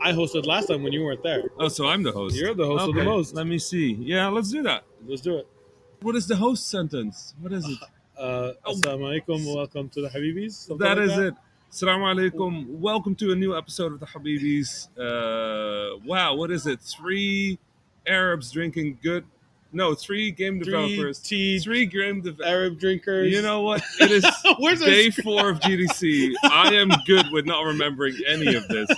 I hosted last time when you weren't there. Oh, so I'm the host. You're the host of the most. Let me see. Yeah, let's do that. Let's do it. What is the host sentence? What is it? Assalamu alaikum. Welcome to the Habibis. That is it. Assalamu alaikum. Welcome to a new episode of the Habibis. Wow, what is it? 3 Arabs drinking good. No, 3 game developers. 3 game Arab drinkers. You know what? It is Where's day 4 of GDC. I am good with not remembering any of this.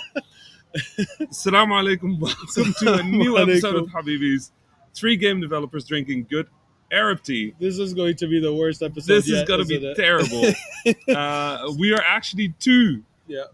Assalamu alaikum. Welcome to a new episode of Habibis. 3 game developers drinking good Arab tea. This is going to be the worst episode. This is going to be terrible. We are actually 2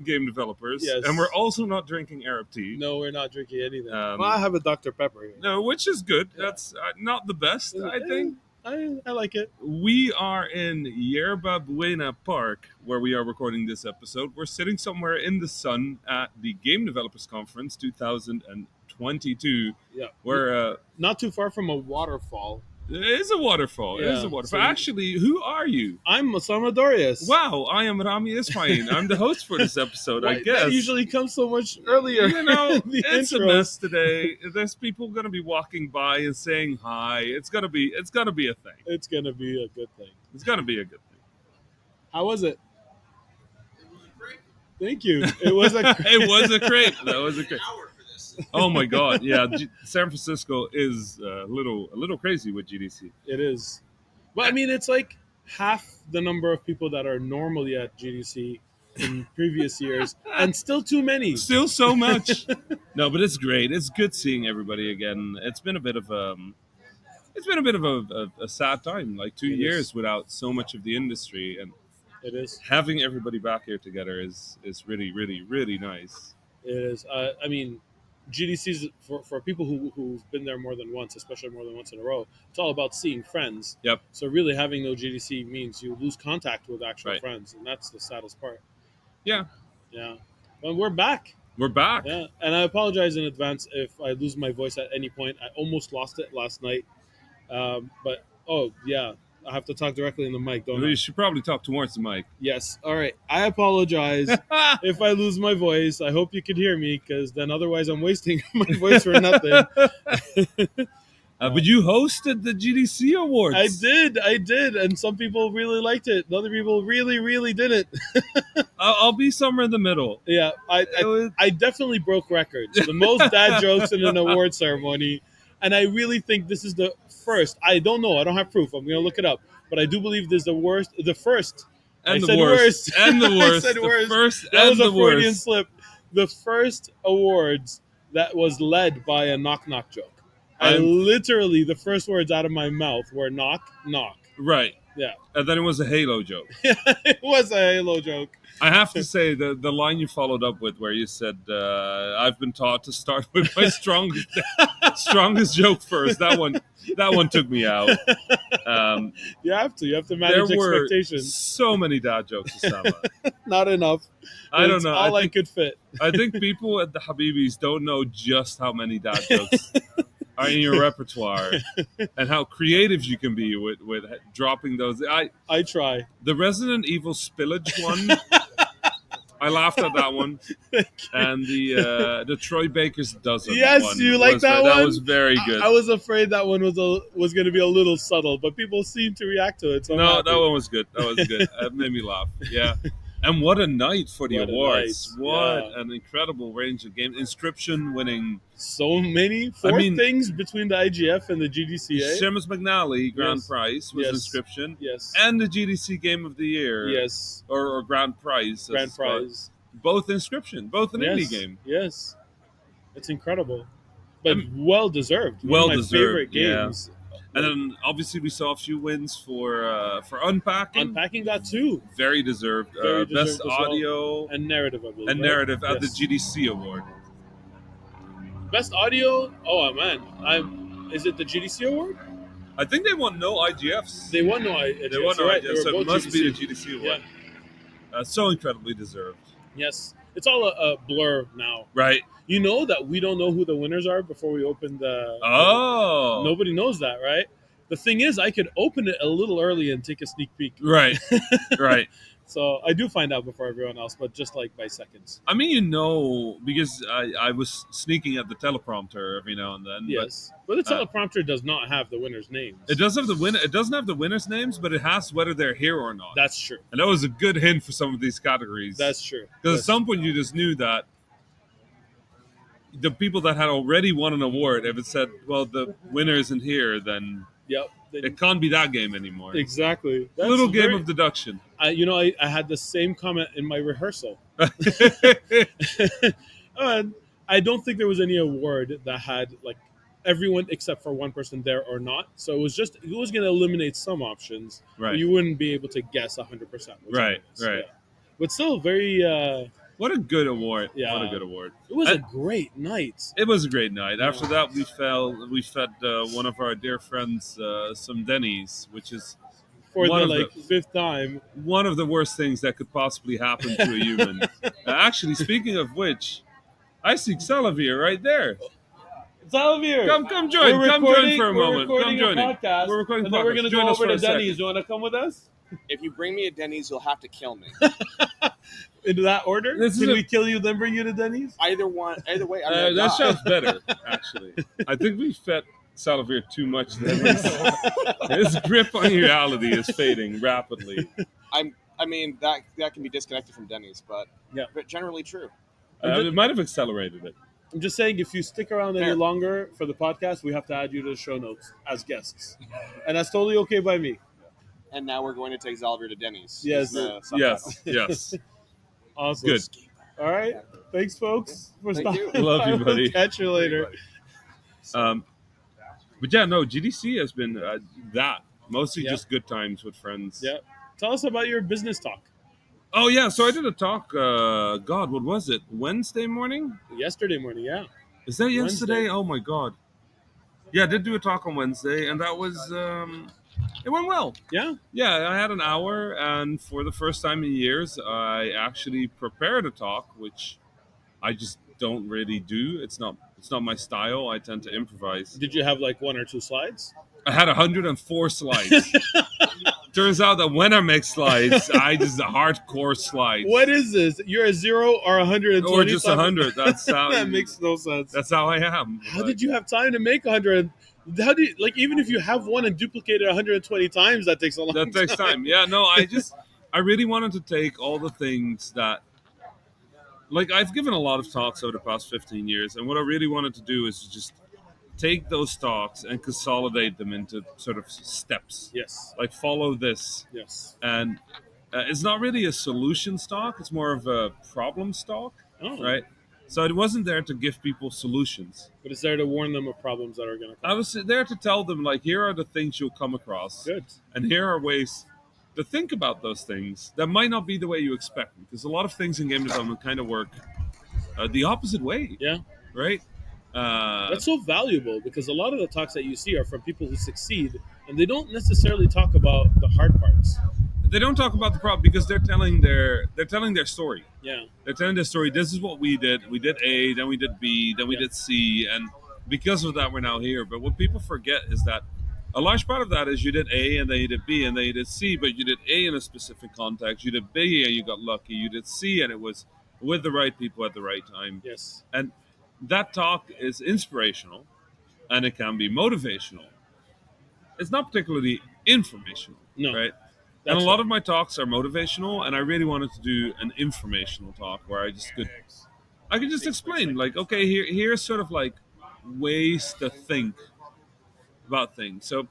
game developers, and we're also not drinking Arab tea. No, we're not drinking anything. Well, I have a Dr. Pepper here. No, which is good. Yeah. That's not the best, I think. I like it. We are in Yerba Buena Park, where we are recording this episode. We're sitting somewhere in the sun at the Game Developers Conference 2022. Yeah, we're not too far from a waterfall. It is a waterfall. Yeah. It is a waterfall. So Actually, who are you? I'm Osama Darius. Wow, I am Rami Ismail. I'm the host for this episode, I guess. That usually comes so much earlier. You know, it's a mess today. There's people going to be walking by and saying hi. It's gonna be a thing. It's going to be a good thing. It's going to be a good thing. How was it? It was a crepe. Thank you. It was a crepe. It was a crepe. That was a crepe. Oh my God! Yeah, San Francisco is a little crazy with GDC. It is, but I mean, it's like half the number of people that are normally at GDC in previous years, and still too many. Still so much. No, but it's great. It's good seeing everybody again. It's been a bit of a sad time, like 2 years without so much of the industry, and it is having everybody back here together is really, really, really nice. It is. I mean. GDC's for people who've been there more than once, especially more than once in a row, it's all about seeing friends. Yep. So really having no GDC means you lose contact with actual friends, and that's the saddest part. Yeah. Yeah. But we're back. We're back. Yeah. And I apologize in advance if I lose my voice at any point. I almost lost it last night. But, I have to talk directly in the mic, don't I? You should probably talk towards the mic. Yes. All right. I apologize if I lose my voice. I hope you could hear me, because then otherwise I'm wasting my voice for nothing. But you hosted the GDC Awards. I did. And some people really liked it. Other people really, really didn't. I'll be somewhere in the middle. Yeah. I definitely broke records. The most dad jokes in an award ceremony. And I really think this is the first. I don't know. I don't have proof. I'm going to look it up. But I do believe this is the first. And the worst. And the worst. I said worst. The first that and was a the Freudian worst. slip. The first awards that was led by a knock-knock joke. Literally, the first words out of my mouth were knock, knock. Right. Yeah. And then it was a Halo joke. It was a Halo joke. I have to say, the line you followed up with where you said, I've been taught to start with my strongest joke first. That one took me out. You have to manage expectations. Were so many dad jokes, Osama. Not enough. I don't know. All I could fit. I think people at the Habibis don't know just how many dad jokes are in your repertoire and how creative you can be with dropping those. I try. The Resident Evil spillage one, I laufed at that one. And the Troy Baker's dozen yes, one. You like that one? That was very good. I was afraid that one was going to be a little subtle, but people seemed to react to it. So no, that one was good. That was good. It made me laugh. Yeah. And what a night for the awards. What an incredible range of games. Inscription winning. So many. Four things between the IGF and the GDCA. Seamus McNally, Grand Prize, was Inscription. Yes. And the GDC Game of the Year. Yes. Or Grand Prize. Grand Prize. Both Inscription. Both an indie game. Yes. It's incredible. But well-deserved. One of my favorite games. Yeah. And then obviously we saw a few wins for Unpacking. Unpacking got 2. Very deserved. Best audio and narrative, I believe. And narrative at the GDC Award. Best audio? Oh man, is it the GDC Award? I think they won no IGFs. They won no IGFs. They won no IGFs, so it must GDC. be the GDC Award. Yeah. So incredibly deserved. Yes, it's all a blur now. Right. You know that we don't know who the winners are before we open the... Oh. Nobody knows that, right? The thing is, I could open it a little early and take a sneak peek. Right, right. So I do find out before everyone else, but just like by seconds. I mean, because I was sneaking at the teleprompter every now and then, but Yes, but the uh, teleprompter does not have the winners' names. it does have the win. It doesn't have the winners' names, but it has whether they're here or not. That's true. And that was a good hint for some of these categories. That's true. Because at some point you just knew that the people that had already won an award, if it said, "Well, the winner isn't here," then Yep. it can't be that game anymore. Exactly. That's Little game very- of deduction. I had the same comment in my rehearsal. And I don't think there was any award that had like everyone except for one person there or not. So it was going to eliminate some options. Right. But you wouldn't be able to guess 100%. Right. Yeah. But still very. What a good award! Yeah. What a good award! It was a great night. It was a great night. After that, we fed one of our dear friends some Denny's, which is For one the of the- fifth time. one of the worst things that could possibly happen to a human. Actually, speaking of which, I see Xalavier right there. Xalavier, Come join. Come join for a we're moment. Come recording join. a podcast, We're recording and then we're podcast. going to Join go us over for to a second. Denny's. You want to come with us? If you bring me a Denny's, you'll have to kill me. In that order? This is Can a- we kill you, then bring you to Denny's? Either way, I'm gonna That die. sounds better, actually. I think we fed Xalavier too much. His grip on reality is fading rapidly. I mean, that can be disconnected from Denny's, but Yeah. generally true. It might have accelerated it. I'm just saying, if you stick around any Fair. longer for the podcast, we have to add you to the show notes as guests. And that's totally okay by me. And now we're going to take Xalavier to Denny's. Yes. is the subtitle. Yes. Awesome. Good. All right. Thanks, folks, for Thank you. stopping. Love you, by. buddy. We'll catch you later. But yeah, no, GDC has been that. Mostly Yeah. just good times with friends. Yeah. Tell us about your business talk. Oh, yeah. So I did a talk, God, what was it? Wednesday morning? Yesterday morning, yeah. Is that yesterday? Wednesday. Oh, my God. Yeah, I did do a talk on Wednesday, and that was, it went well. Yeah. Yeah, I had an hour, and for the first time in years, I actually prepared a talk, which I just don't really do. It's not my style. I tend to improvise. Did you have like one or two slides? I had 104 slides. Turns out that when I make slides, I just hardcore slides. What is this? You're a 0 or 120? Or just 100. That's how. That makes no sense. That's how I am. How did you have time to make 100? How do you, like, even if you have one and duplicate it 120 times, that takes a long That takes time. Yeah, no, I really wanted to take all the things that, like, I've given a lot of talks over the past 15 years, and what I really wanted to do is just take those talks and consolidate them into sort of steps. Yes. Like, follow this. Yes. And it's not really a solution talk, it's more of a problem talk, Oh. right? So it wasn't there to give people solutions. But it's there to warn them of problems that are going to come. I was there to tell them, like, here are the things you'll come across. Good. And here are ways to think about those things that might not be the way you expect. Because a lot of things in game development kind of work the opposite way, Yeah. right? That's so valuable because a lot of the talks that you see are from people who succeed and they don't necessarily talk about the hard parts. They don't talk about the problem because they're telling their story. Yeah. They're telling their story. This is what we did. We did A, then we did B, then we Yeah. did C, and because of that, we're now here. But what people forget is that a large part of that is you did A, and then you did B, and then you did C. But you did A in a specific context. You did B, and you got lucky. You did C, and it was with the right people at the right time. Yes. And that talk is inspirational, and it can be motivational. It's not particularly informational, No. right? That's And a lot right. of my talks are motivational, and I really wanted to do an informational talk where I could just explain, like, okay, here's sort of like ways to think about things. So,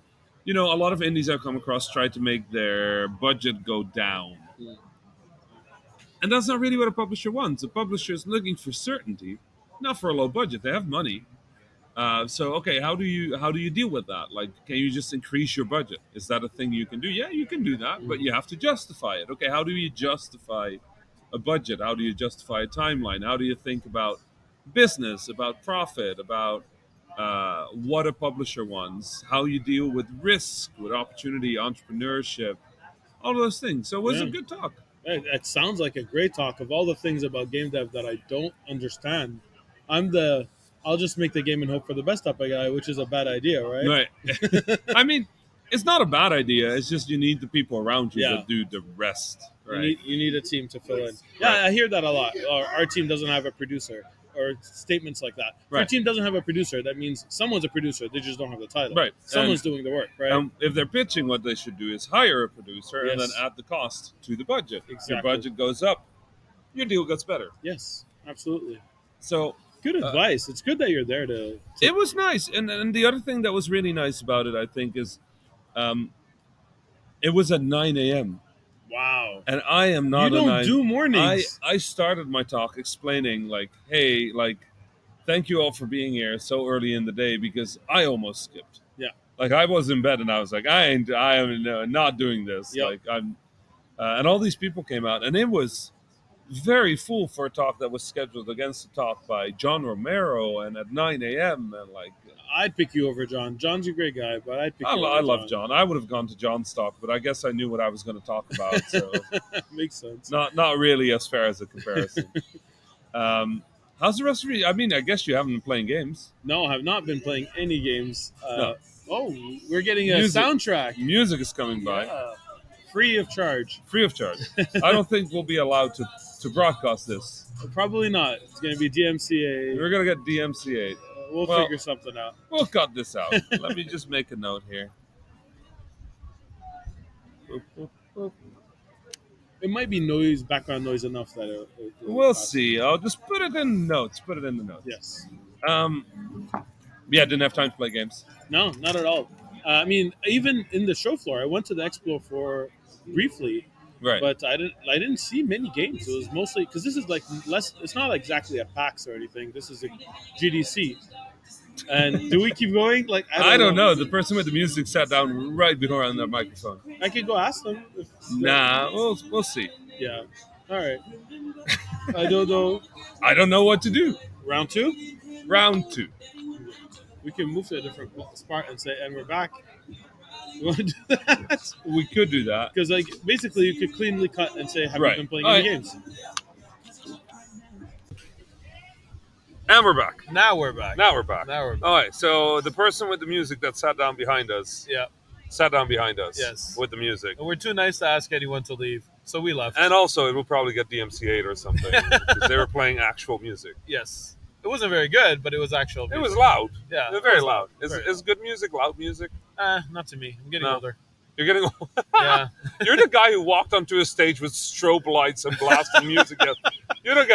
a lot of indies I've come across try to make their budget go down, and that's not really what a publisher wants. A publisher is looking for certainty, not for a low budget. They have money. So okay, how do you deal with that? Like, can you just increase your budget? Is that a thing you can do? Yeah, you can do that, but you have to justify it. Okay, how do you justify a budget? How do you justify a timeline? How do you think about business, about profit, about what a publisher wants? How you deal with risk, with opportunity, entrepreneurship, all of those things. So it was a Yeah. good talk. It sounds like a great talk. Of all the things about game dev that I don't understand, I'll just make the game and hope for the best type of guy, which is a bad idea, right? Right. I mean, it's not a bad idea. It's just you need the people around you Yeah. that do the rest, Right. You need a team to fill in. Yeah, Right. I hear that a lot. Our team doesn't have a producer, or statements like that. If our Right. team doesn't have a producer, that means someone's a producer. They just don't have the title. Right. Someone's doing the work, right? If they're pitching, what they should do is hire a producer and then Yes. add the cost to the budget. If your Exactly. budget goes up, your deal gets better. Yes, absolutely. So Good advice. It's good that you're there to it was nice. And the other thing that was really nice about it, I think, is um, it was at 9 a.m. wow. And I am not You a don't 9. do mornings. I started my talk explaining, like, hey, like, thank you all for being here so early in the day because I almost skipped. Yeah. Like, I was in bed and I was like, I am not doing this. Yep. Like, and all these people came out, and it was very full for a talk that was scheduled against a talk by John Romero and at 9 a.m. And like, I'd pick you over John. John's a great guy, but I'd pick you over I love John. I would have gone to John's talk, but I guess I knew what I was going to talk about, so Makes sense. not really as fair as a comparison. How's the rest of you? I mean, I guess you haven't been playing games. No, I have not been playing any games. No. Oh, we're getting a Music. soundtrack. Music is coming by, Yeah. Free of charge. free of charge. I don't think we'll be allowed to broadcast this. Probably not. It's going to be DMCA. We're gonna get DMCA. We'll Well- figure something out. We'll cut this out. Let me just make a note here. It might be noise, background noise enough that it'll We'll pass. see. I'll just put it in notes. Put it in the notes. Yes. Yeah, didn't have time to play games. No, not at all. I mean, even in the show floor, I went to the expo floor briefly, Right. but I didn't see many games. It was mostly because this is like less. It's not exactly a PAX or anything. This is a GDC. And do we keep going? Like I don't know. The person with the music sat down right behind their microphone. I could go ask them. If Nah, we'll see. Yeah. All right. I don't know. I don't know what to do. Round two. Round 2. We can move to a different spot and say, and we're back. You want to do that? We could do that. Because like basically, you could cleanly cut and say, have Right. you been playing All any right. games? And we're back. Now we're back. Now we're back. Now we're back. All right. So the person with the music that sat down behind us Yeah. sat down behind us. Yes. With the music. And we're too nice to ask anyone to leave, so we left. And also, it will probably get DMCA'd or something because they were playing actual music. Yes. It wasn't very good, but it was actual. It music. was loud. Yeah. It was very loud. Very Is good music loud music? Not to me. I'm getting No. older. You're getting. Yeah. You're the guy who walked onto a stage with strobe lights and blasting music. You don't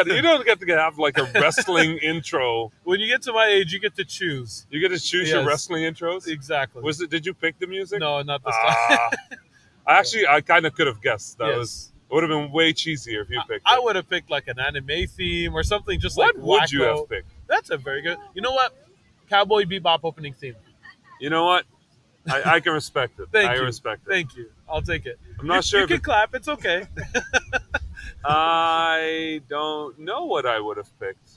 get to have like a wrestling intro. When you get to my age, you get to choose. You get to choose your Yes. wrestling intros. Exactly. Did you pick the music? No, not this time. Ah, I kind of could have guessed. Yes. It would have been way cheesier if you picked. I it. would have picked like an anime theme or something just What like would you wacko. have picked? That's a very good. You know what? Cowboy Bebop opening theme. You know what? I can respect it. Thank I you. respect it. Thank you. I'll take it. I'm not sure You if can it- clap. It's okay. I don't know what I would have picked.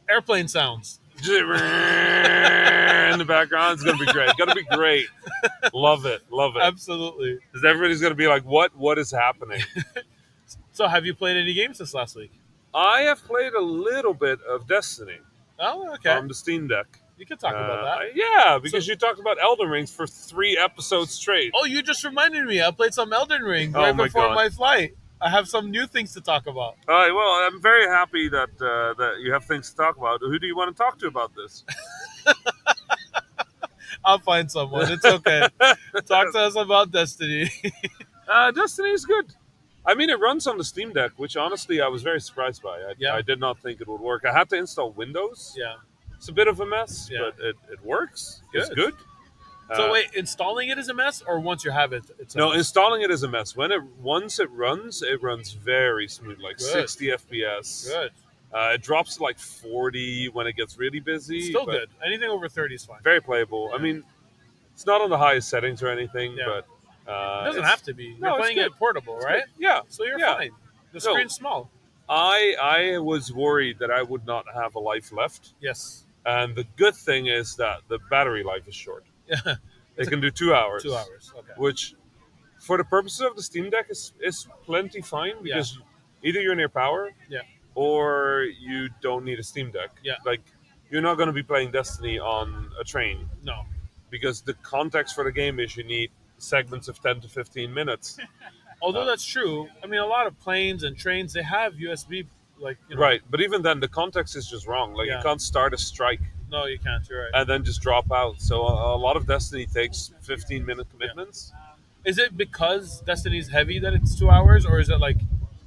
Airplane sounds. In the background, it's gonna be great. Gonna be great. Love it. Love it. Absolutely. Because everybody's gonna be like, "What is happening?" So, have you played any games this last week? I have played a little bit of Destiny Oh, okay. on the Steam Deck. You can talk about that. Yeah, because you talked about Elden Rings for 3 episodes straight. Oh, you just reminded me. I played some Elden Ring Oh right my before God. my flight. I have some new things to talk about. All right, well, I'm very happy that that you have things to talk about. Who do you want to talk to about this? I'll find someone. It's okay. Talk to us about Destiny. Destiny is good. I mean, it runs on the Steam Deck, which honestly I was very surprised by. Yeah. I did not think it would work. I had to install Windows. Yeah. It's a bit of a mess, Yeah. but it works. It's Good. good. So wait, installing it is a mess, or once you have it, it's a No, mess? installing it is a mess. Once it runs very smooth, like Good. 60 FPS. Good. It drops to like 40 when it gets really busy. Still but good. Anything over 30 is fine. Very playable. I mean, it's not on the highest settings or anything, Yeah. but It doesn't have to be. no, You're it's playing good. it portable, it's right? good. Yeah. So you're Yeah. fine. The No. screen's small. I was worried that I would not have a life left. Yes. And the good thing is that the battery life is short. Yeah. It can do 2 hours. 2 hours. Okay. Which, for the purposes of the Steam Deck, is plenty fine because either you're near power, Yeah. or you don't need a Steam Deck. Yeah. Like, you're not going to be playing Destiny on a train No. because the context for the game is you need segments of 10 to 15 minutes. Although that's true, I mean, a lot of planes and trains they have USB, like Right, but even then, the context is just wrong. Like you Yeah. can't start a strike No, you can't. You're right. and then just drop out. So a lot of Destiny takes 15-minute commitments. Is it because Destiny's heavy that it's 2 hours, or is it like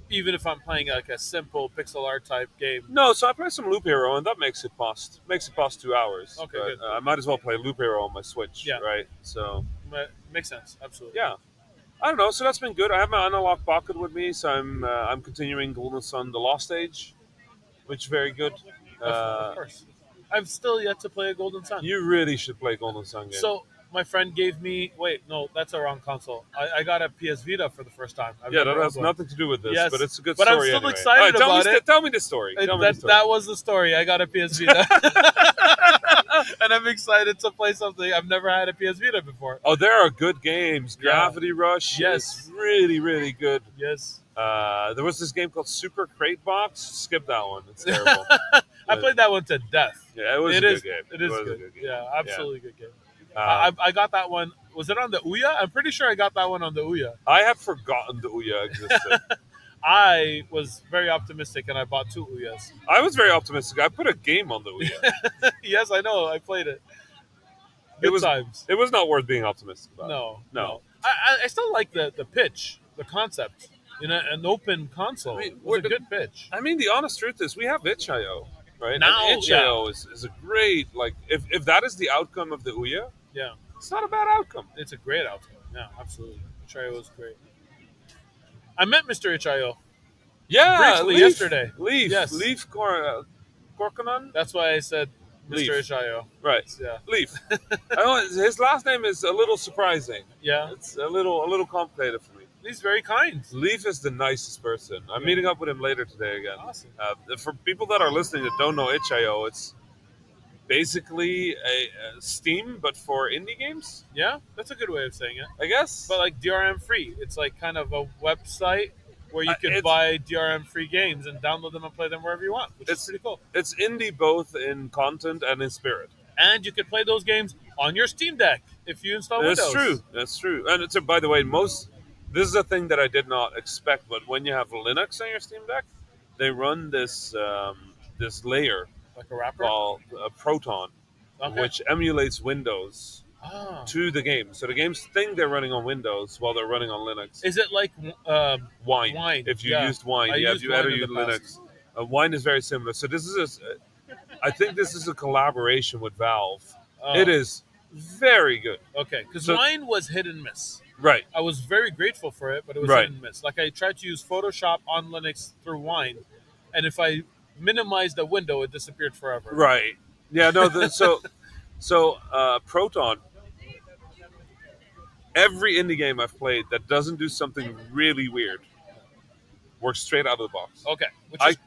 even if I'm playing like a simple pixel art type game? No, so I play some Loop Hero, and that makes it past 2 hours. Okay, But, good. I might as well play Loop Hero on my Switch, Yeah. right? So Makes sense. Absolutely. yeah, I don't know. So that's been good. I have my analog pocket with me, so I'm continuing Golden Sun: The Lost Age, which is very good. Of course. I've still yet to play a Golden Sun. You really should play Golden Sun game. So my friend gave me. Wait, no, that's a wrong console. I got a PS Vita for the first time. I've yeah, never that has owned one. nothing to do with this, Yes, but it's a good but I'm story still anyway. excited All right, about it. Tell me the story. Tell me the story. That was the story. I got a PS Vita, and I'm excited to play something. I've never had a PS Vita before. Oh, there are good games. Yeah. Gravity Rush Yes. is really, really good. Yes, There was this game called Super Crate Box. Skip that one. It's terrible. I played that one to death. Yeah, it was It a is. good game. It is was a good. good game. Yeah, absolutely good game. Uh, I got that one. Was it on the Ouya? I'm pretty sure I got that one on the Ouya. I had forgotten the Ouya existed. I was very optimistic and I bought 2 Ouyas. I was very optimistic. I put a game on the Ouya. Yes, I know. I played it. It Good was times. it was not worth being optimistic about. No. I still like the pitch, the concept. An open console. I mean, It we're was a the- good pitch. I mean, the honest truth is we have itch.io, right? Now, and itch.io is a great, like, if that is the outcome of the Ouya, Yeah, it's not a bad outcome. it's a great outcome. Yeah, absolutely. Itch.io was great. I met Mr. Itch.io. Yeah, Briefly Leaf, yesterday. Leaf, Yes. Leaf Korkanen? That's why I said Leaf. Mr. Itch.io. Right. Yeah. Leaf. I know his last name is a little surprising. Yeah. It's a little complicated for me. He's very kind. Leaf is the nicest person. I'm Yeah. meeting up with him later today again. Awesome. For people that are listening that don't know itch.io, it's basically a Steam, but for indie games, Yeah, that's a good way of saying it. I guess. But like DRM free. It's like kind of a website where you can it's- buy DRM free games and download them and play them wherever you want, which is It's- pretty cool. It's indie both in content and in spirit. And you can play those games on your Steam Deck if you install That's Windows. true. That's true. And it's by the way, this is a thing that I did not expect, but when you have Linux on your Steam Deck, they run this this layer Like a wrapper? called Proton, Okay. which emulates Windows Ah. to the game. So the games think they're running on Windows while they're running on Linux. Is it like Wine. Wine, If you yeah. used Wine, I yeah. If used you ever Wine in used the Linux, Wine is very similar. So this is I think this is a collaboration with Valve. It is very good. Okay, because So- Wine was hit and miss. Right. I was very grateful for it, but it was Right. hit and miss. Like I tried to use Photoshop on Linux through Wine, and if I minimized the window, it disappeared forever. Right. Yeah. No. So Proton. Every indie game I've played that doesn't do something really weird works straight out of the box. Okay, which is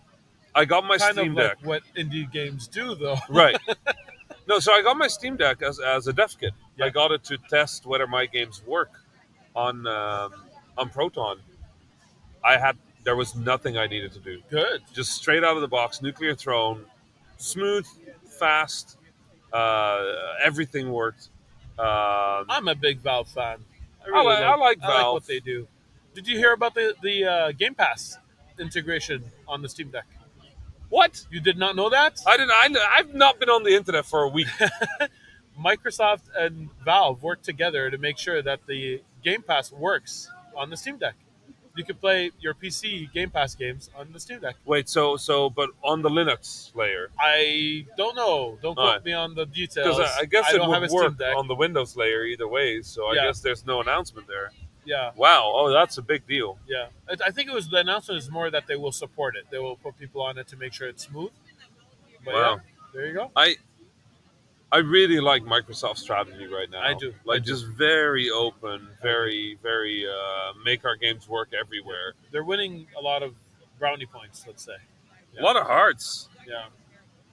I got my kind Steam of Deck. like what indie games do, though. Right. No, so I got my Steam Deck as a dev kit. Yeah. I got it to test whether my games work on Proton. There was nothing I needed to do. Good. Just straight out of the box, Nuclear Throne, smooth, fast. Everything worked. I'm a big Valve fan. I I like I like Valve. what they do. Did you hear about the Game Pass integration on the Steam Deck? What? You did not know that? I've not been on the internet for a week. Microsoft and Valve work together to make sure that the Game Pass works on the Steam Deck. You can play your PC Game Pass games on the Steam Deck. Wait, but on the Linux layer, I don't know. Don't quote Alright. me on the details. because I guess it don't have would a Steam work Deck. on the Windows layer either way. So I Yeah. guess there's no announcement there. Yeah, Wow. Oh, that's a big deal. yeah. I think it was the announcement is more that they will support it. They will put people on it to make sure it's smooth. But Wow. yeah, there you go. I really like Microsoft's strategy right now. I do. Like I do. just very open, very make our games work everywhere. They're winning a lot of brownie points, let's say. A lot of hearts. Yeah,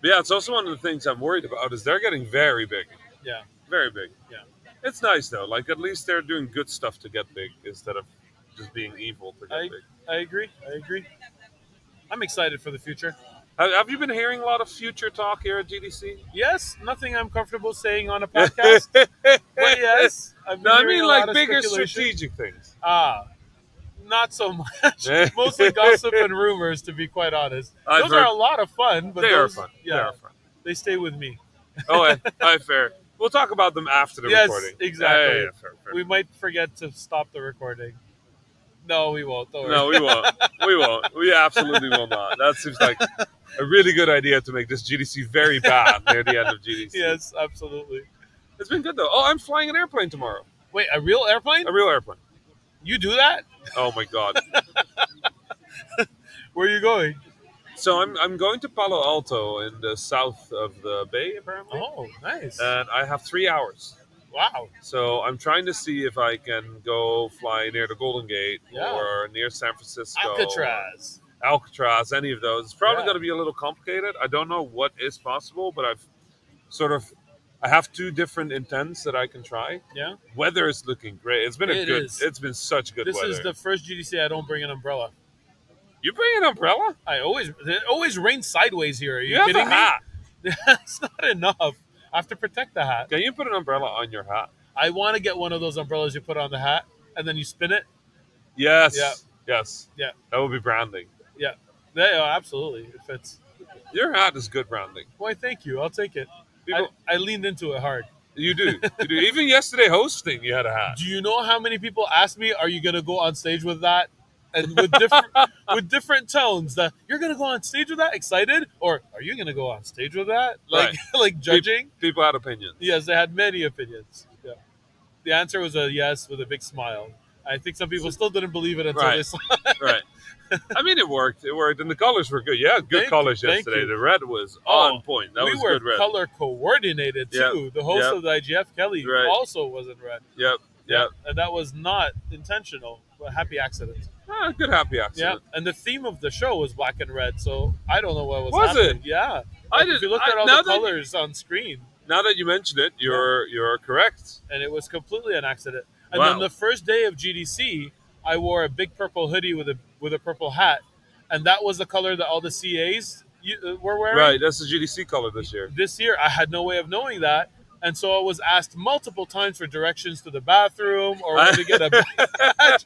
But yeah, it's also one of the things I'm worried about is they're getting very big, yeah. very big. Yeah. It's nice though. Like at least they're doing good stuff to get big instead of just being evil to get big. I agree. I'm excited for the future. Have you been hearing a lot of future talk here at GDC? Yes, nothing I'm comfortable saying on a podcast, but yes, I've been No, I hearing mean a like lot of bigger speculation. strategic things. Not so much. Mostly gossip and rumors, to be quite honest. I've Those heard- are a lot of fun, but They are those, fun. yeah, They are fun. they stay with me. Oh, fair. We'll talk about them after the Yes, recording. exactly. Yeah, fair. We might forget to stop the recording. No, we won't. Don't worry. No, we won't. We won't. We absolutely will not. That seems like a really good idea to make this GDC very bad near the end of GDC. Yes, absolutely. It's been good though. Oh, I'm flying an airplane tomorrow. Wait, a real airplane? A real airplane. You do that? Oh my god. Where are you going? So I'm going to Palo Alto in the south of the bay apparently. Oh, nice. And I have 3 hours. Wow. So I'm trying to see if I can go fly near the Golden Gate Yeah. or near San Francisco. Alcatraz. Alcatraz, any of those. It's probably Yeah. going to be a little complicated. I don't know what is possible, but I have 2 different intents that I can try. Yeah. Weather is looking great. It's been It is. It's been such good This weather. is the first GDC I don't bring an umbrella. You bring an umbrella? It always rains sideways here. Are you, You have kidding a hat. me? That's not enough. I have to protect the hat. Can you put an umbrella on your hat? I want to get one of those umbrellas you put on the hat and then you spin it. Yes. Yeah. Yes. Yeah. That would be branding. Yeah, absolutely. It fits. Your hat is good branding. Why, thank you. I'll take it. People, I leaned into it hard. you do. You do. Even yesterday hosting, you had a hat. Do you know how many people asked me, "Are you going to go on stage with that?" And with different with different tones, that you're going to go on stage with that, excited, or are you going to go on stage with that, like Right. like judging? People had opinions. Yes, they had many opinions. Yeah, the answer was a yes with a big smile. I think some people still didn't believe it until Right. they saw it. Right. I mean, it worked. It worked, and the colors were good. Yeah, good Thank colors you, thank yesterday. you. The red was Oh, on point. That we was were good red. color coordinated Yep. too. The host Yep. of the IGF, Kelly, Right. also was in red. Yep. Yep. And that was not intentional, but happy accident. Ah, good happy Yeah, accident. and the theme of the show was black and red, so I don't know what was Was happening. it? Yeah, I Like, did. if you look I- at all now the that- colors on screen, Now that you mention it, you're correct. and it was completely an accident. And Wow. then the first day of GDC, I wore a big purple hoodie with a purple hat, and that was the color that all the CAs were wearing. Right. That's the GDC color this year. This year, I had no way of knowing that. And so I was asked multiple times for directions to the bathroom or where to get a badge.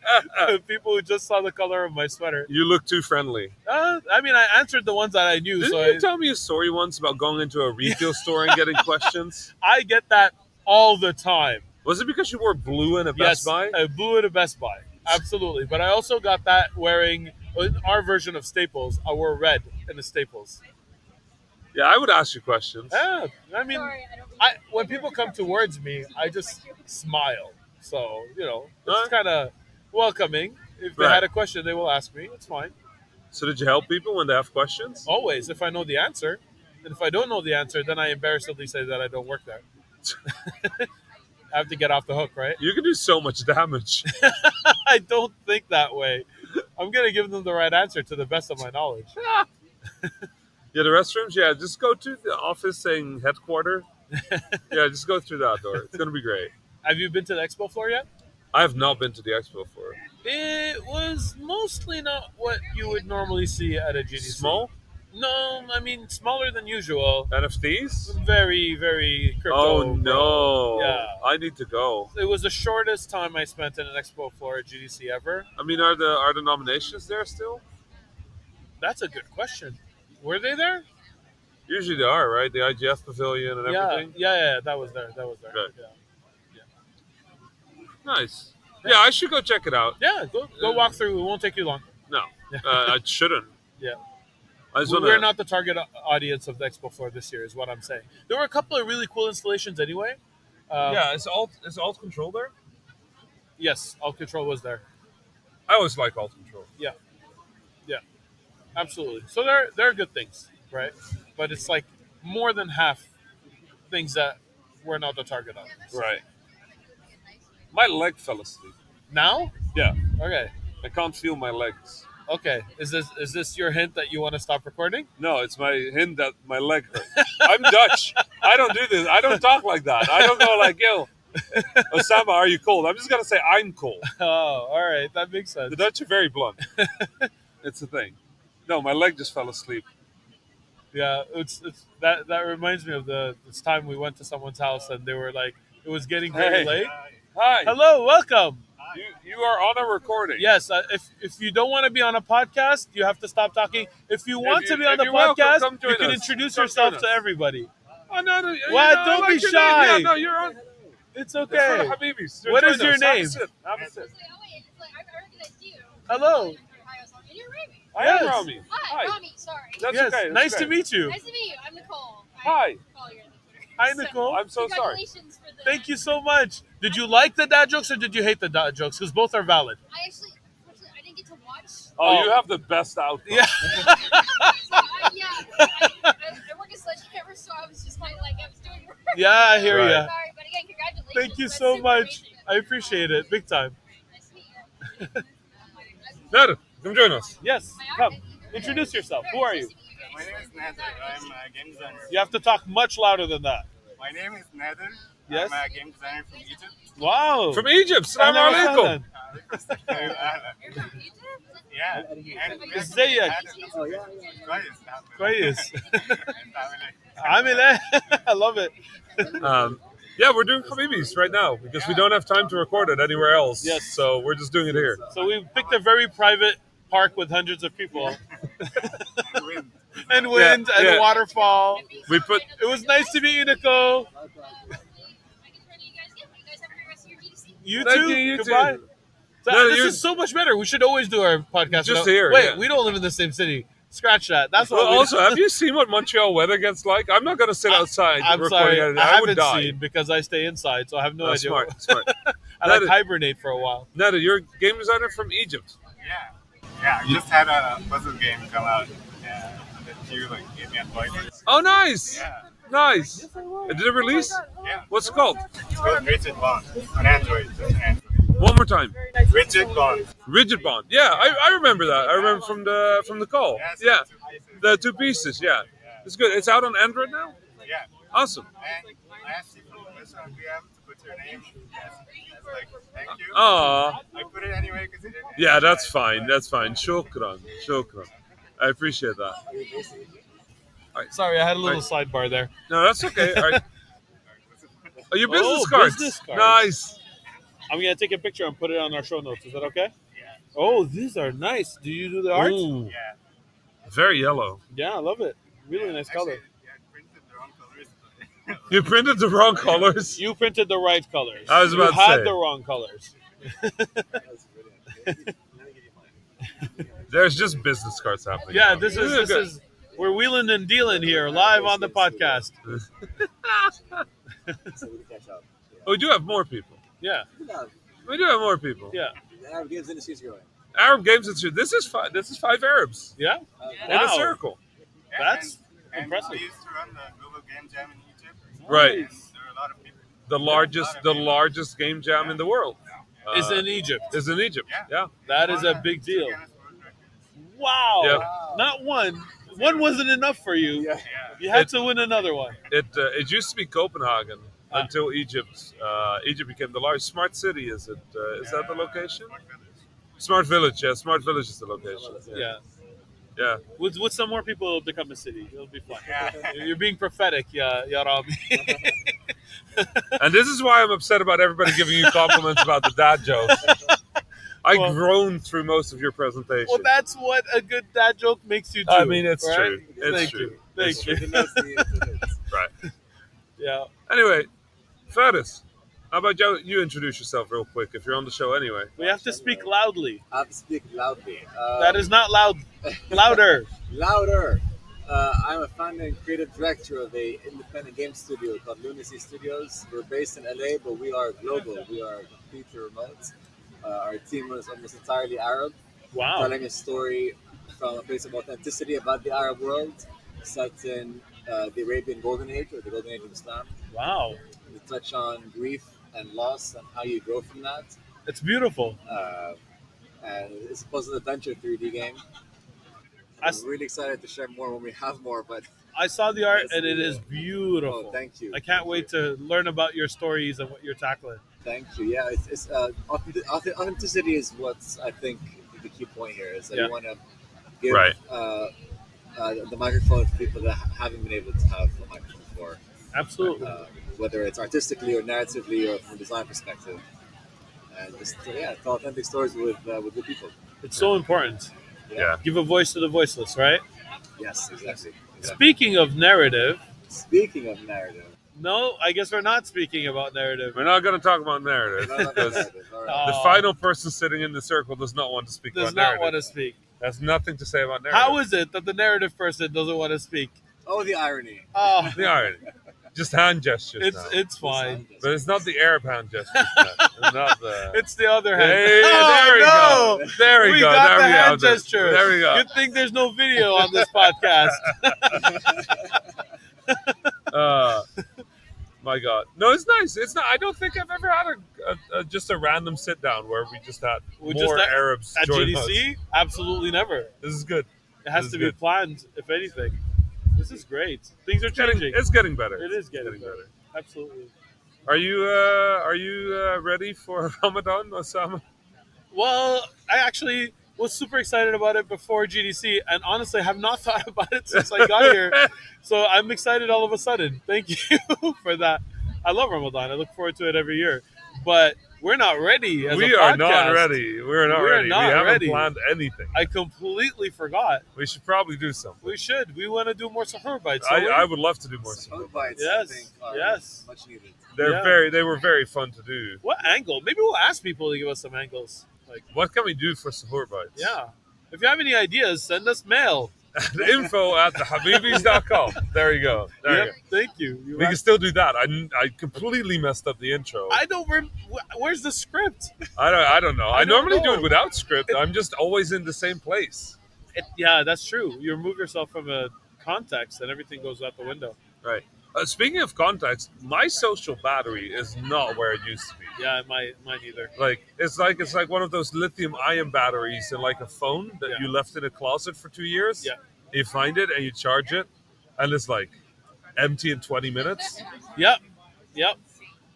People who just saw the color of my sweater. You look too friendly. I mean, I answered the ones that I knew. Didn't So you tell me a story once about going into a retail store and getting questions? I get that all the time. Was it because you wore blue in a Yes, Best Buy? I blew at a Best Buy. Absolutely. But I also got that wearing, in our version of Staples, I wore red in the Staples. Yeah, I would ask you questions. Yeah, I mean, when people come towards me, I just smile. So, it's kind of welcoming. If they Right. had a question, they will ask me. It's fine. So did you help people when they have questions? Always, if I know the answer. And if I don't know the answer, then I embarrassedly say that I don't work there. I have to get off the hook, right? You can do so much damage. I don't think that way. I'm going to give them the right answer to the best of my knowledge. Yeah, the restrooms. Yeah, just go to the office saying headquarter. Yeah, just go through that door. It's gonna be great. Have you been to the expo floor yet? I have not been to the expo floor. It was mostly not what you would normally see at a GDC. Small No, I mean smaller than usual. NFTs. Very, very crypto. Oh no! Yeah. I need to go. It was the shortest time I spent in an expo floor at GDC ever. I mean, are the nominations there still? That's a good question. Were they there? Usually they are, right? The IGF pavilion and everything. Yeah, that was there. Right. Yeah. Nice. Yeah, I should go check it out. Yeah, go walk through. It won't take you long. No, I shouldn't. Yeah. I just We're wanna, not the target audience of the expo floor this year, is what I'm saying. There were a couple of really cool installations anyway. Yeah, is alt control there? Yes, Alt Control was there. I always like alt control. Yeah, absolutely. So there are good things, right? But it's like more than half things that we're not the target audience. Right. My leg fell asleep. Now? Yeah, Okay. I can't feel my legs. Okay. Is this your hint that you want to stop recording? No, it's my hint that my leg hurt. I'm Dutch. I don't do this. I don't talk like that. I don't go like, yo, Osama, are you cold? I'm just going to say I'm cold. Oh, all right. That makes sense. The Dutch are very blunt. It's a thing. No, my leg just fell asleep. Yeah, it's that reminds me of this time we went to someone's house and they were like, it was getting very Hey. late. Hi. Hello, welcome. You are on a recording. Yes, if you don't want to be on a podcast, you have to stop talking. If you want to be on the you're welcome, podcast, come join you can us. introduce Come yourself join to us. everybody. Oh no, no, What? I Don't like be your shy. name. Yeah, no, you're on. It's It's for the okay. Habibis. What Join is your us. name? Have a sit. Hello. I Yes. am Rami. Hi, Rami, sorry. That's Yes. okay. That's Nice okay. to meet you. Nice to meet you. I'm Nicole. Hi. Hi, Nicole. I'm so sorry. Congratulations for the. Thank you so much. Did you like the dad jokes or did you hate the dad jokes? Because both are valid. I actually, unfortunately, I didn't get to watch. Oh, you have the best outcome. Yeah. So I work as sledgehammer, so I was just kind of like, I was doing work. Yeah, I hear Right. ya. Sorry, but again, congratulations. Thank you That's so super much. amazing. I appreciate it. Big time. Nice to meet you. Nader, come join us. Yes. Come. Introduce yourself. Who are you? My name is Nader. I'm a game designer. You have to talk much louder than that. My name is Nader. Yes. I'm a game designer from Egypt. Wow. From Egypt. Salam أهلاً alaikum. أهلا. You're from Egypt? Yeah. ازيك؟ كويس. كويس. أنت عامل إيه؟ عامل ايه؟ I love it. Yeah, we're doing Habibis right now because we don't have time to record it anywhere else. Yes. So we're just doing it here. So we picked a very private park with hundreds of people And win. and wind and yeah. a waterfall. We put. It was nice to meet you, Nicole. I can turn to you guys again. You guys have a great rest of your GDC. You Thank too. you, you Goodbye. too. So, No, this you're- is so much better. We should always do our podcast. Just without- here, Wait, yeah. we don't live in the same city. Scratch that. That's Well, what. also, have you seen what Montreal weather gets like? I'm not going to sit outside I'm recording sorry. it. I I would haven't die. seen because I stay inside, so I have no Oh, idea. smart, smart. I like That- hibernate for a while. Nada, you're a game designer from Egypt. Yeah. I just had a puzzle game come out. Yeah. That you gave me advice. Oh, nice. Yeah. Nice. Did it release? Yeah. What's it called? It's called Rigid Bond on Android. Just on Android. One more time. Rigid Bond. Rigid Bond. Yeah, I remember that. I remember from the call. Yes, Yeah, two pieces. the 2 pieces. Yeah, it's good. It's out on Android now. Yeah. Awesome. And I asked you for the restaurant we have to put your name. Yes. Thank you. Aw. I put it anyway because you didn't. Yeah, that's fine. That's fine. Shukran. Shukran. I appreciate that. Sorry, I had a little sidebar there. No, that's okay. All right. Oh, your business Oh, cards. business cards. Nice. I'm gonna take a picture and put it on our show notes. Is that okay? Oh, these are nice. Do you do the art? Ooh, Yeah. very yellow. Yeah, I love it. Really nice color. Actually, yeah, I printed the wrong colors. You printed the wrong colors. You printed the right colors. I was about you to had say. the wrong colors. There's just business cards happening. Yeah, now. this Good. is we're wheeling and dealing here live on the podcast. Oh, we do have more people. Yeah, We do have more people. yeah, The Arab Games industry is growing. Arab Games Institute. This is five Arabs yeah. in a Wow. circle. Yeah, That's and impressive. we used to run the Global Game Jam in Egypt. Right. And there were a lot of people. The largest game jam in the world Is in Egypt. is in Egypt. Yeah. That is a big deal. Guinness World Records. Wow. Yep. Not one. One wasn't enough for you. Yeah. You had to win another one. It used to be Copenhagen Ah. until Egypt. Egypt became the largest smart city. Is it? Is that the location? Smart Village. Yeah, Smart Village is the location. Yeah. Yeah. With some more people, it'll become a city. It'll be fun. Yeah. You're being prophetic, ya Rami. And this is why I'm upset about everybody giving you compliments about the dad jokes. I Well- groaned through most of your presentation. Well, that's what a good dad joke makes you do. I mean, it's right? true. It's Thank true. you. Thank It's you. true. Right. Yeah. Anyway, Faris, how about you introduce yourself real quick if you're on the show anyway? We have to speak loudly. I have to speak loudly. That is not loud. Louder. louder. I'm a founder and creative director of a independent game studio called Lunacy Studios. We're based in LA, but we are global. We are completely remote. Our team is almost entirely Arab, Wow. telling a story from a place of authenticity about the Arab world, set in the Arabian Golden Age or the Golden Age of Islam. Wow. We touch on grief and loss and how you grow from that. It's beautiful. And it's a puzzle adventure 3D game. I I'm s- really excited to share more when we have more, but I saw the art and it is beautiful. oh, thank you. I can't wait to learn about your stories and what you're tackling. Thank you. Yeah, it's authenticity is what's I think the key point here is that Yeah. you want to give Right. the microphone to people that haven't been able to have a microphone before, Absolutely. whether it's artistically or narratively or from a design perspective. and just tell authentic stories with the people. It's so important. Yeah. Give a voice to the voiceless, right? Yes, exactly. Speaking of narrative, Speaking of narrative, no, I guess we're not speaking about narrative. We're not going to talk about narrative no, not because narrative. All right. the final person sitting in the circle does not want to speak Does about not narrative. want to speak. Has nothing to say about narrative. How is it that the narrative person doesn't want to speak? Oh, the irony. Oh, The irony. Just hand gestures now. it's fine. But it's not the Arab hand gestures. now. It's not the... It's the other hand. Hey, Oh, there we no! go. There we, We go. got There the we hand go. gesture. There we go. Good thing there's no video on this podcast. My God. No, it's nice. It's not. I don't think I've ever had a just a random sit down where we just had We more just had- Arabs At join GDC, us. absolutely never. This is good. It has This to is be good. planned, if anything. This is great. Things are Getting, changing. it's getting better. It is It's getting better. Absolutely. Are you ready for Ramadan, Osama? Well, I actually was super excited about it before GDC, and honestly, have not thought about it since I got here. So I'm excited all of a sudden. Thank you for that. I love Ramadan. I look forward to it every year. But we're not ready as We a are not podcast. ready. We're not We're ready. not we haven't ready. planned anything. I completely forgot. We should probably do something. We should. We want to do more sahur bites. I would love to do more. Sound bites, Yes, I think, are yes. much needed. They were very fun to do. What angle? Maybe we'll ask people to give us some angles. Like, What can we do for Sahur Bites? yeah. If you have any ideas, send us mail. info@thehabibis.com. There you go. There you Yep, go. thank you. You We can asked- still do that. I completely messed up the intro. I don't. Where's the script? I don't know. I don't normally do know. it without script. I'm just always in the same place. Yeah, that's true. You remove yourself from a context, and everything goes out the window. Right. Speaking of context, my social battery is not where it used to be. Yeah, mine either. It's like one of those lithium-ion batteries in like a phone that Yeah. you left in a closet for 2 years. Yeah. You find it and you charge it, and it's like empty in 20 minutes. Yep.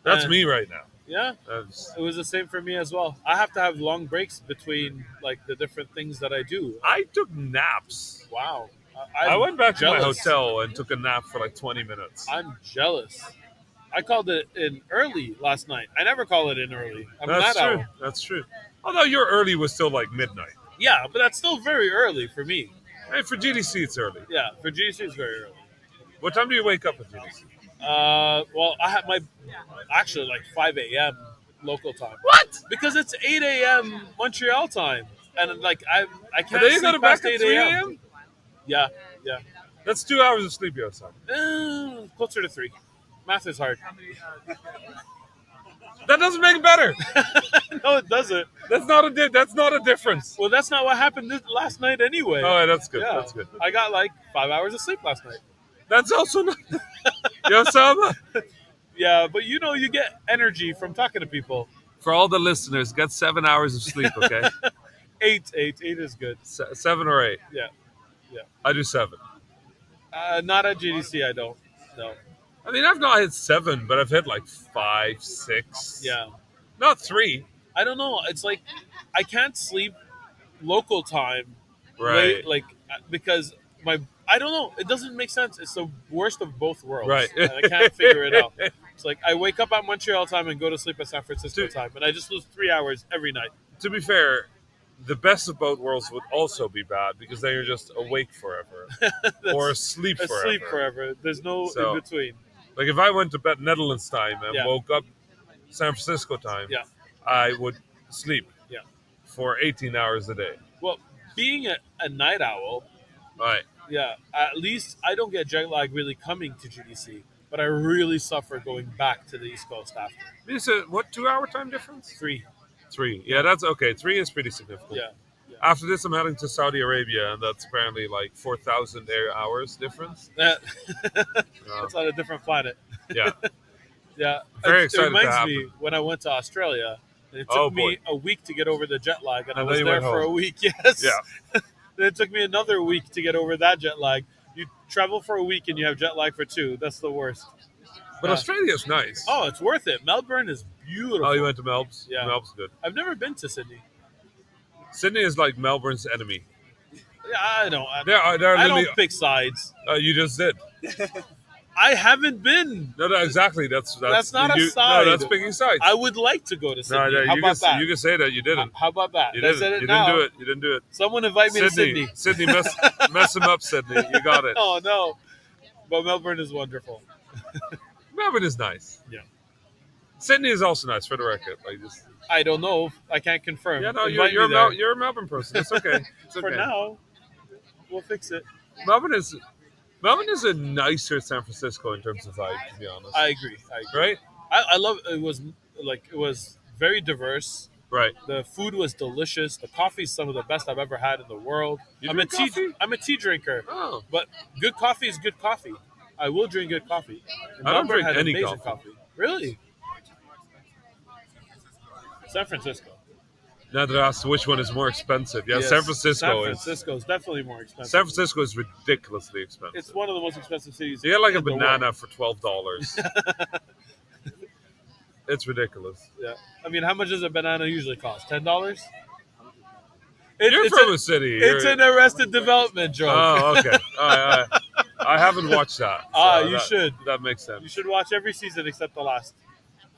That's And- me right now. Yeah, That's- it was the same for me as well. I have to have long breaks between like the different things that I do. I took naps. Wow. I went back to my jealous. hotel and took a nap for like 20 minutes. I'm jealous. I called it in early last night. I never call it in early. I'm That's not true. out. That's true. Although your early was still like midnight. Yeah, but that's still very early for me. Hey, for GDC, it's early. Yeah, for GC it's very early. What time do you wake up at GDC? Well, I have my actually like 5 a.m. local time. What? Because it's 8 a.m. Montreal time, and like I And can't then you sleep go to back past at 8 3 a.m. a.m.? Yeah, That's 2 hours of sleep, you son. closer to 3. Math is hard. That doesn't make it better. No, it doesn't. That's not a difference. Well, that's not what happened last night anyway. Oh, that's good. yeah, That's good. I got like 5 hours of sleep last night. That's also not. Yo, Sama. Yeah, but you get energy from talking to people. For all the listeners, get 7 hours of sleep, okay? 8 is good. 7 or 8. Yeah. I do 7. Not at GDC, I don't. No. I mean, I've not hit 7, but I've hit like 5, 6. Yeah. Not 3. I don't know. It's like I can't sleep local time, Right. Like because I don't know. It doesn't make sense. It's the worst of both worlds. Right. And I can't figure it out. It's like I wake up at Montreal time and go to sleep at San Francisco Dude. time, and I just lose 3 hours every night. To be fair, the best of both worlds would also be bad because then you're just awake forever or asleep forever. Asleep forever. There's no So- in between. Like if I went to bed Netherlands time and Yeah. woke up San Francisco time, Yeah. I would sleep Yeah. for 18 hours a day. Well, being a night owl, Right. yeah, at least I don't get jet lag really coming to GDC, but I really suffer going back to the East Coast after. It's a, what, 2 hour time difference? 3. 3. Yeah, that's okay. 3 is pretty significant. Yeah. After this, I'm heading to Saudi Arabia, and that's apparently like 4,000 hours difference. It's on a different planet. Yeah. Yeah. Very It excited to reminds have me them. when I went to Australia, and it Oh, took me a week to get over the jet lag, and I And was then you there went for a home. week. Yes. Yeah. Then it took me another week to get over that jet lag. You travel for a week and you have jet lag for 2. That's the worst. But Australia's nice. Oh, it's worth it. Melbourne is beautiful. Oh, you went to Melbourne? Yeah. Melbourne's good. I've never been to Sydney. Sydney is like Melbourne's enemy. Yeah, I don't. They're I literally, don't pick sides. you just did. I haven't been. No, exactly. That's not a No, side. that's picking sides. I would like to go to Sydney. no, How you about can that? you can say that you didn't. How about that? You I didn't. said it You now. didn't do it. You didn't do it. Someone invite me to Sydney. Sydney, mess him up, Sydney. You got it. Oh no, but Melbourne is wonderful. Melbourne is nice. Yeah. Sydney is also nice, for the record. Like just. I don't know. I can't confirm. Yeah, no, Invite you're me there. you're a Melbourne person. It's okay. It's okay. For now, we'll fix it. Melbourne is a nicer San Francisco in terms of vibe, to be honest. I agree. Right? I love it. Was very diverse. Right. The food was delicious. The coffee is some of the best I've ever had in the world. You drink coffee? I'm a tea drinker, Oh. but good coffee is good coffee. I will drink good coffee. And I don't Melbourne drink had any amazing coffee. Really? San Francisco. Now that I asked which one is more expensive. Yeah, Yes, San Francisco San is. Francisco is definitely more expensive. San Francisco is ridiculously expensive. It's one of the most expensive cities. You get like a in the banana world. for $12. It's ridiculous. Yeah. I mean, how much does a banana usually cost? $10? You're from a city. It's You're- an Arrested Development joke. Oh, okay. All right. I haven't watched that. So You should. That makes You sense. should watch every season except the last.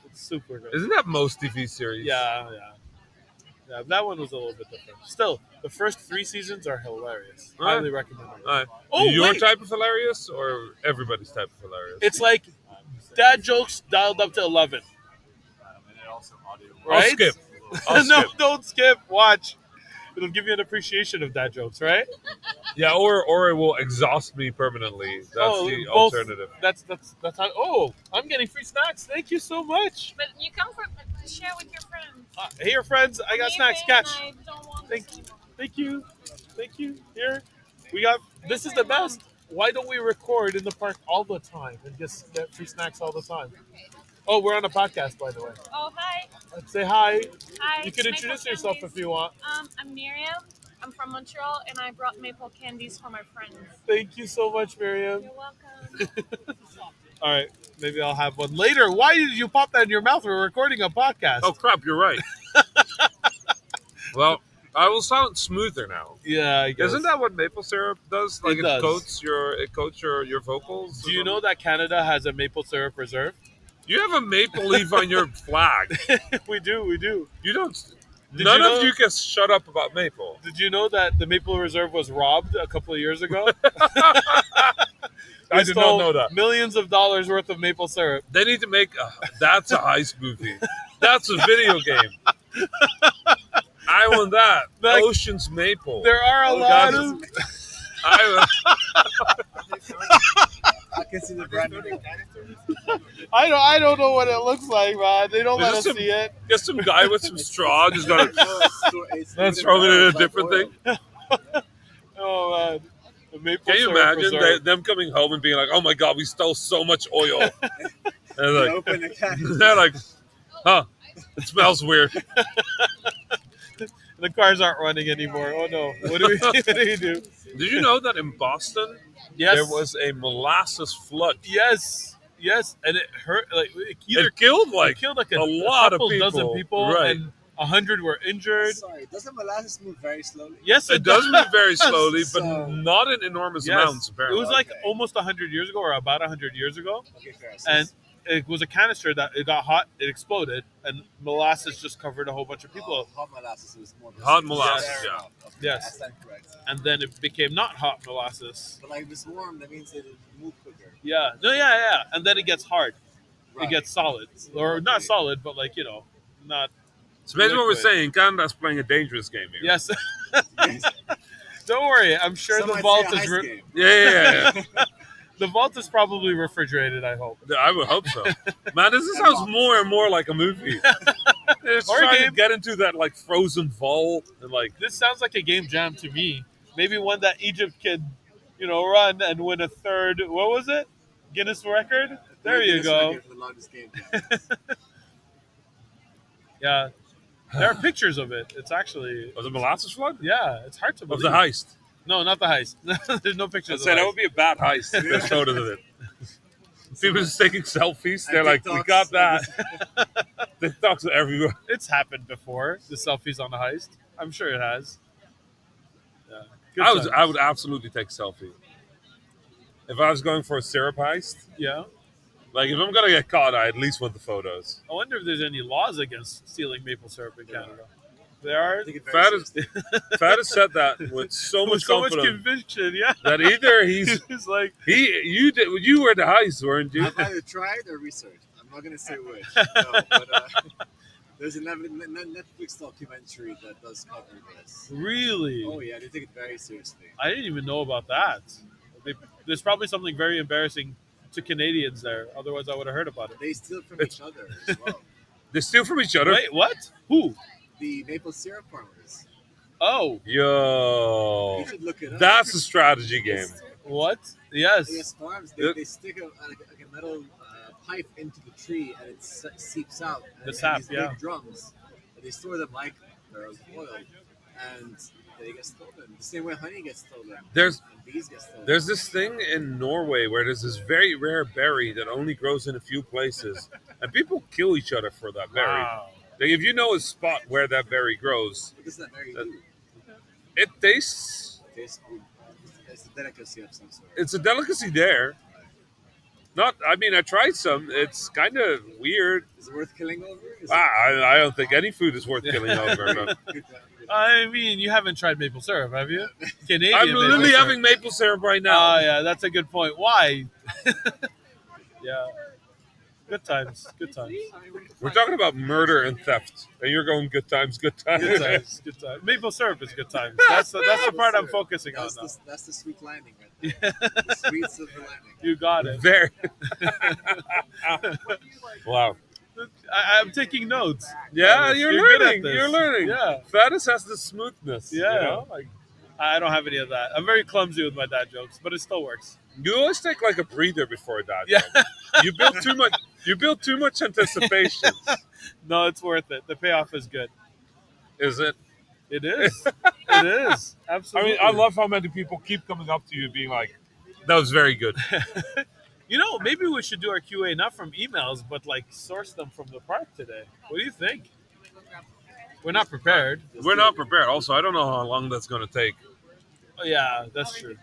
It's super good. Isn't that most TV series? Yeah. That one was a little bit different. Still, the first 3 seasons are hilarious. All right. Highly recommend it. All right. Oh, Your wait. type of hilarious or everybody's type of hilarious? It's like dad jokes dialed up to 11. I'll Right? skip. I'll No, skip. don't skip. Watch. It'll give you an appreciation of dad jokes, right? Yeah, or it will exhaust me permanently. That's the both. alternative. That's how. Oh, I'm getting free snacks. Thank you so much. But you come for share with your friends. Here, friends. I got Leave snacks. it, Catch. and I don't want Thank this anymore. Thank you. Here, we got. This is the best. Why don't we record in the park all the time and just get free snacks all the time? Oh, we're on a podcast, by the way. Oh, hi. Say hi. Hi. You can Maple introduce yourself candies. if you want. I'm Miriam. I'm from Montreal, and I brought maple candies for my friends. Thank you so much, Miriam. You're welcome. All right, maybe I'll have one later. Why did you pop that in your mouth? We're recording a podcast. Oh crap! You're right. Well, I will sound smoother now. Yeah, I guess. Isn't that what maple syrup does? Like It does. coats your vocals. Do you know that Canada has a maple syrup reserve? You have a maple leaf on your flag. We do. You don't. Did None you know- of you can shut up about maple. Did you know that the maple reserve was robbed a couple of years ago? I did not know that. Millions of dollars worth of maple syrup. They need to make. That's a heist movie. That's a video game. I want that. Like, Ocean's Maple. There are a lot that's- of. I, I can see the branding. I don't know what it looks like, man. They don't Is let this us some- see it. get some guy with some straw. Just gotta. Let's throw it in a different thing. Oh man, the maple Can you syrup imagine reserve. them coming home and being like, "Oh my god, we stole so much oil," and they're like, Open the can. they're like, "Huh, it smells weird." The cars aren't running anymore. Oh no! What do we do? Did you know that in Boston Yes. there was a molasses flood? Yes, and it hurt. Like It killed like it killed like a lot of couple people. dozen people, Right. and 100 were injured. Sorry, doesn't molasses move very slowly? Yes, It does move very does. slowly, but So- not in enormous Yes. amounts. It Apparently, was like Okay. almost 100 years ago, or about 100 years ago, Okay, fair. and it was a canister that it got hot, it exploded, and molasses just covered a whole bunch of people. Hot molasses is more. Hot molasses, Fair yeah. enough. Okay, Yes. That's correct. And then it became not hot molasses. But like if it's warm, that means it move quicker. Yeah, no, yeah, and then it gets hard. Right. It gets solid, or not solid, but like not. so basically what we're liquid. saying, Canada's playing a dangerous game here. Yes. Don't worry, I'm sure Some the might vault say a is heist game. Yeah. the vault is probably refrigerated. I hope. I would hope so. Man, this sounds more and more like a movie. It's Or a trying to game. get into that like frozen vault and like This sounds like a game jam to me. Maybe one that Egypt could, run and win a third. What was it? Guinness record. There you Guinness go. record for the longest game. Yeah, there are pictures of it. It's actually, was it molasses flood? yeah, it's hard to Of believe. the heist. No, not the heist. There's no I'd pictures. say of that the would be a bad heist. There's photos of it. People just taking selfies. They're And like, we TikToks. got that. TikToks are everywhere. heist. It's happened before. The selfies on the heist. I'm sure it has. Yeah. Good I times. would absolutely take a selfie. If I was going for a syrup heist, Yeah. like if I'm gonna get caught, I at least want the photos. I wonder if there's any laws against stealing maple syrup in Canada. There are. I take it very Fat is seriously. Fat has said that with so With much so much confidence conviction, yeah. that either he's It's like, you were the heist, weren't you? I've either tried or researched. I'm not going to say which. No, but there's a Netflix documentary that does cover this. really? Oh yeah, they take it very seriously. I didn't even know about that. There's probably something very embarrassing to Canadians there. Otherwise, I would have heard about it. They steal from It's- each other as well. They steal from each other. Wait, what? Who? The maple syrup farmers. Oh, Yo, You should look it up. that's a strategy game. what? Yes. Yes, farms. Yep. They stick a metal pipe into the tree and it seeps out. The And sap, these yeah. big drums. And they store them like barrels of oil, and they get stolen. The same way honey gets stolen. There's and bees get stolen. There's this thing in Norway where there's this very rare berry that only grows in a few places, and people kill each other for that berry. Wow. Like if you know a spot where that berry grows, What does that berry that- do? it tastes. Tastes good. It's a delicacy of some sort. It's a delicacy there. Not, I mean, I tried some. It's kind of weird. Is it worth killing over? Is I don't think any food is worth killing over. But it- I mean, you haven't tried maple syrup, have you? Canadian I'm maple literally syrup. having maple syrup right Oh, now. yeah, that's a good point. Why? Yeah. Good times. Good times. We're talking about murder and theft, and you're going good times, good times. Good times. Good times. Maple syrup is good times. That's the part I'm focusing on now. That's the sweet landing right there. The sweet silver landing. You got it. Very. Wow. I'm taking notes. Yeah, you're good at learning. this. You're learning. Yeah. Fattest has the smoothness. Yeah. You know? Like, I don't have any of that. I'm very clumsy with my dad jokes, but it still works. you always take like a breather before that. Yeah. You build too much. You build too much anticipation. No, it's worth it. The payoff is good. Is it? It is. It is. I Absolutely. mean, I love how many people keep coming up to you being like, "That was very good." You know, maybe we should do our QA not from emails, but like source them from the park today. What do you think? We're not prepared. We're not prepared. Also, I don't know how long that's going to take. Oh, yeah, that's true.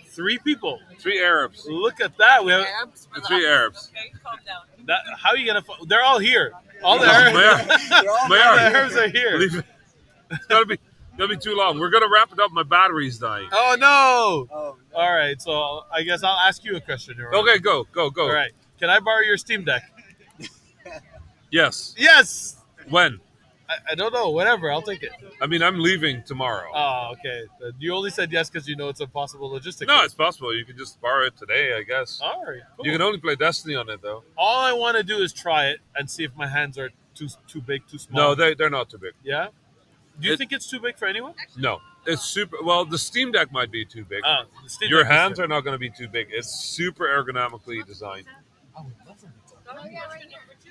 3 people. 3 Arabs. Look at that. We have The 3 Arabs. Okay, calm down. that. How are you gonna? They're all here. All the Mayor, Arabs, They're all all the Mayor, Arabs are here. leave it. It's gonna be too long. We're gonna wrap it up. My battery's dying. Oh no! Oh, no. All right, so I guess I'll ask you a question here. Okay, go. All right. Can I borrow your Steam Deck? Yes. Yes. When? I don't know. Whatever. I'll take it. I mean, I'm leaving tomorrow. Oh, okay. You only said yes because you know it's impossible logistically. No, it's possible. You can just borrow it today, I guess. All right. Cool. You can only play Destiny on it, though. All I want to do is try it and see if my hands are too big, too small. No, they're not too big. Yeah. Do you It- think it's too big for anyone? No, it's super. Well, the Steam Deck might be too big. The Steam Your Deck is hands good. are not going to be too big. It's super ergonomically designed.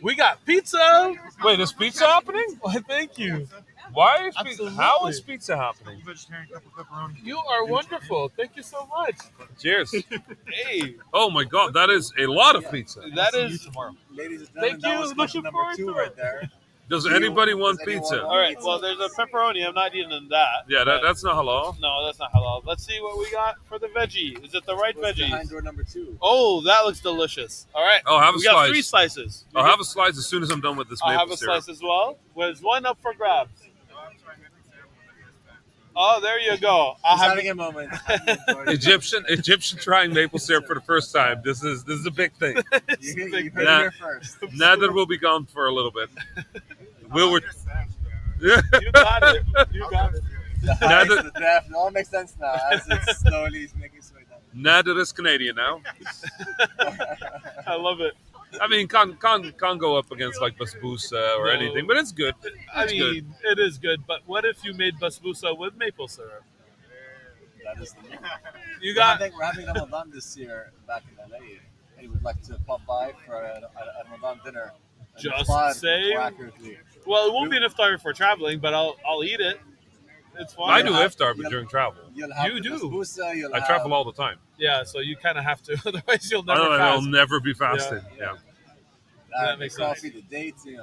We got pizza. Wait, is pizza happening? Why, thank you. Why is pizza? Absolutely. How is pizza happening? Vegetarian couple pepperoni. You are wonderful. Thank you so much. Cheers. Hey, Oh my God, that is a lot of pizza. that See you is. tomorrow. Ladies and Thank gentlemen, that you. was question Looking number forward 2 to right it. there. Does Do you- anybody want does anyone pizza? All right. Well, there's a pepperoni. I'm not eating that. Yeah, that's not halal. No, that's not halal. Let's see what we got for the veggie. Is it the right What's behind veggies? door number 2? Oh, that looks delicious. All right. Oh, have a We got slice. 3 slices. I'll have a slice as soon as I'm done with this I'll maple have a syrup. slice as well. There's one up for grabs. Oh, there you go. I'll He's have having a moment. Egyptian trying maple syrup for the first time. This is a big thing. You heard it Nah. here first. Nader will be gone for a little bit. Will we? You got it. You got it. The Now highs, that- the depth, it all makes sense now as it slowly is making its way down. Nader is Canadian now. I love it. I mean, can't go up against like basbousa or No. anything, but it's good. I It's good. mean, it is good, but what if you made basbousa with maple syrup? That is the move. You got We're having Ramadan this year back in LA. And we would like to pop by for a Ramadan dinner. And Just applaud say- more accurately. well, it won't be an iftar for traveling, but I'll eat it. It's fine. I do have- iftar, but you'll- during travel. You'll have You the do. basbousa, you'll I have travel all the time. Yeah, so you kind of have to, otherwise you'll I never don't know, I'll fast. never be fasting. Yeah. That the makes coffee, the dates, the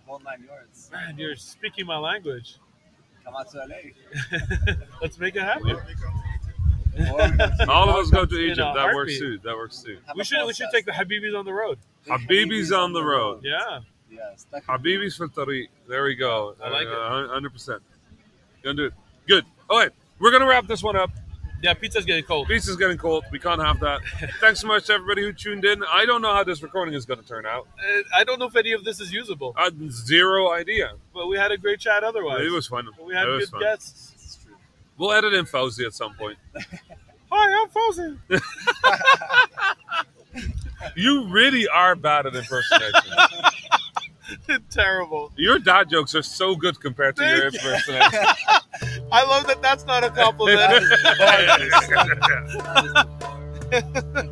whole 9 yards. Man, you're speaking my language. Come out to LA. Let's make it happen. All of us go to In a Egypt. That works heartbeat. too. That works too. We should take the Habibis on the road. Habibis on the road. Yeah. Yes. that could- Habibis fil tariq. There we go. I like it. 100%. Gonna do it. Good. All right. We're going to wrap this one up. Yeah, pizza's getting cold. Pizza's getting cold. We can't have that. Thanks so much to everybody who tuned in. I don't know how this recording is going to turn out. I don't know if any of this is usable, Zero idea. but we had a great chat otherwise. It was fun. We had It was good fun. guests. It's true. We'll edit in Fauzi at some point. Hi, I'm Frozen. You really are bad at impersonation. Terrible. Your dad jokes are so good compared to your Thank you. impersonation. I love that that's not a compliment.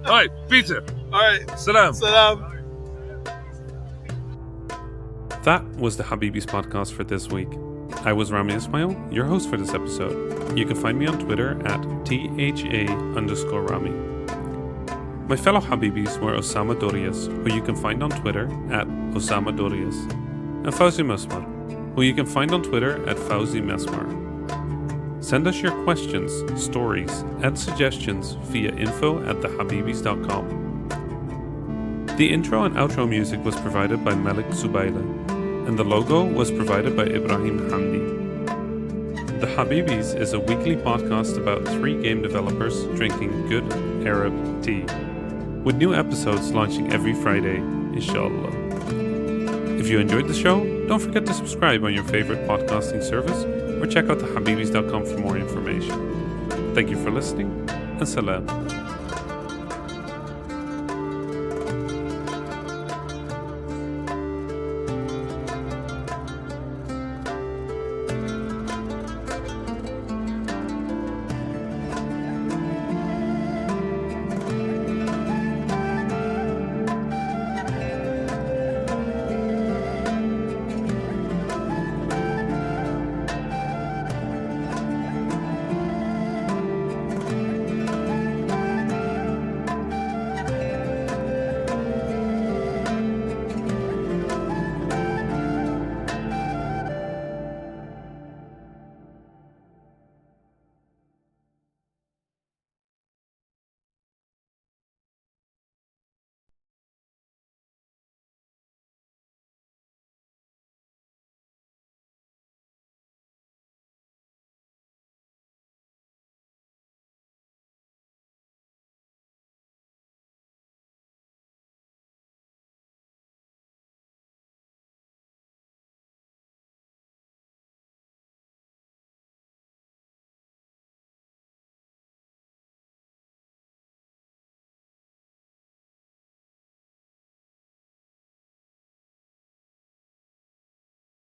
All right, pizza. All right. Salam. Salam. That was the Habibis podcast for this week. I was Rami Ismail, your host for this episode. You can find me on Twitter at @THA_Rami. My fellow Habibis were Osama Dorias, who you can find on Twitter at Osama Dorias, and Fauzi Mesmar, who you can find on Twitter at Fauzi Mesmar. Send us your questions, stories, and suggestions via info@thehabibis.com. The intro and outro music was provided by Malik Zubaila, and the logo was provided by Ibrahim Hamdi. The Habibis is a weekly podcast about 3 game developers drinking good Arab tea, with new episodes launching every Friday, inshallah. If you enjoyed the show, don't forget to subscribe on your favorite podcasting service or check out thehabibis.com for more information. Thank you for listening, and salam.